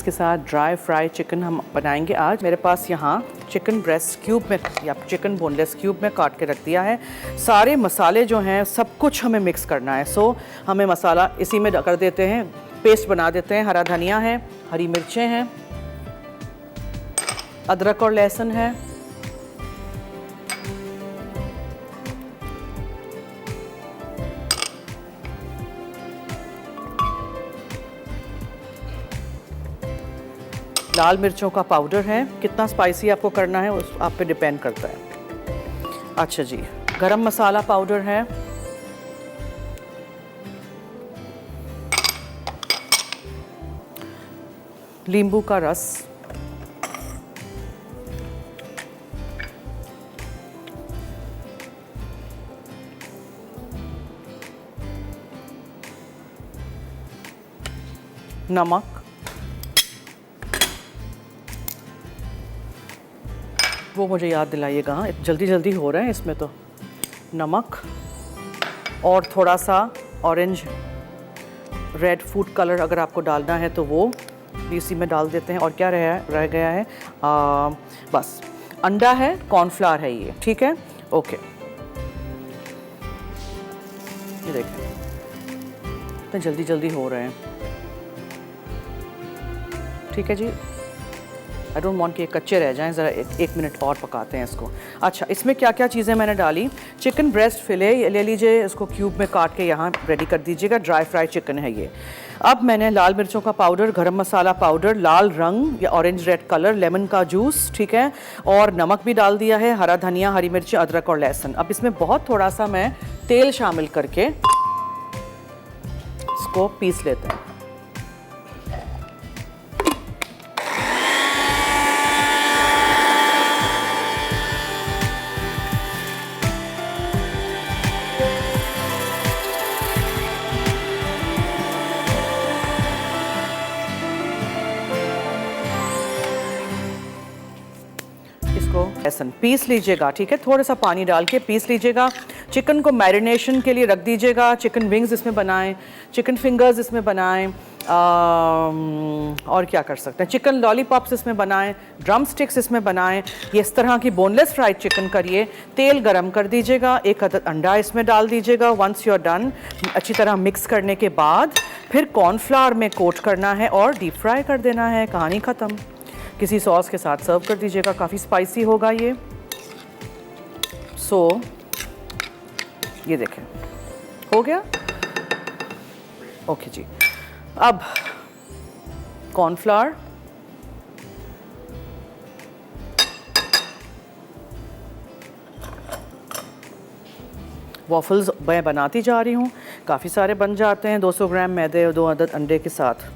इसके साथ dry fry chicken हम बनाएंगे आज। मेरे पास यहाँ चिकन ब्रेस्ट क्यूब में या चिकन बोनलेस क्यूब में काट के रख दिया है। सारे मसाले जो हैं सब कुछ हमें मिक्स करना है। सो हमें मसाला इसी में कर देते हैं, पेस्ट बना देते हैं। हरा धनिया है, हरी मिर्चें हैं, अदरक और लहसुन है, लाल मिर्चों का पाउडर है। कितना स्पाइसी आपको करना है उस आप पे डिपेंड करता है। अच्छा जी, गरम मसाला पाउडर है, नींबू का रस, नमक, वो मुझे याद दिलाइएगा, जल्दी जल्दी हो रहा है इसमें तो। नमक और थोड़ा सा ऑरेंज रेड फूड कलर अगर आपको डालना है तो वो भी इसी में डाल देते हैं। और क्या रह गया है, बस अंडा है, कॉर्नफ्लावर है ये, ठीक है, ओके। ये देखें इतने जल्दी जल्दी हो रहे हैं, ठीक है जी। आई डोंट वांट कि ये कच्चे रह जाएं, ज़रा एक मिनट और पकाते हैं इसको। अच्छा, इसमें क्या क्या चीज़ें मैंने डाली। चिकन ब्रेस्ट फिले ले लीजिए, इसको क्यूब में काट के यहाँ रेडी कर दीजिएगा। ड्राई फ्राई चिकन है ये। अब मैंने लाल मिर्चों का पाउडर, गरम मसाला पाउडर, लाल रंग या ऑरेंज रेड कलर, लेमन का जूस, ठीक है, और नमक भी डाल दिया है, हरा धनिया, हरी मिर्ची, अदरक और लहसुन। अब इसमें बहुत थोड़ा सा मैं तेल शामिल करके इसको पीस लेते हैं। लहसुन पीस लीजिएगा, ठीक है, थोड़ा सा पानी डाल के पीस लीजिएगा। चिकन को मैरिनेशन के लिए रख दीजिएगा। चिकन विंग्स इसमें बनाएं, चिकन फिंगर्स इसमें बनाएं, और क्या कर सकते हैं, चिकन लॉलीपॉप्स इसमें बनाएं, ड्रम स्टिक्स इसमें बनाएं। ये इस तरह की बोनलेस फ्राइड चिकन करिए। तेल गरम कर दीजिएगा, एक अंडा इसमें डाल दीजिएगा। वंस यू आर डन, अच्छी तरह मिक्स करने के बाद फिर कॉर्नफ्लावर में कोट करना है और डीप फ्राई कर देना है। कहानी ख़त्म। किसी सॉस के साथ सर्व कर दीजिएगा, काफ़ी स्पाइसी होगा ये। सो ये देखें हो गया, ओके जी। अब कॉर्नफ्लावर, वॉफल्स मैं बनाती जा रही हूँ, काफ़ी सारे बन जाते हैं। 200 ग्राम मैदे और 2 अदद अंडे के साथ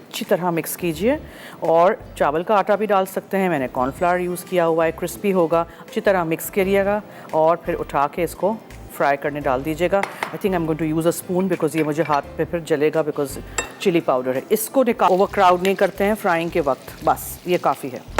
अच्छी तरह मिक्स कीजिए। और चावल का आटा भी डाल सकते हैं, मैंने कॉर्नफ्लावर यूज़ किया हुआ है, क्रिस्पी होगा। अच्छी तरह मिक्स करिएगा और फिर उठा के इसको फ्राई करने डाल दीजिएगा। I think I am going to use a spoon because ये मुझे हाथ पे फिर जलेगा बिकॉज चिली पाउडर है। इसको ओवर क्राउड नहीं करते हैं फ्राइंग के वक्त, बस ये काफ़ी है।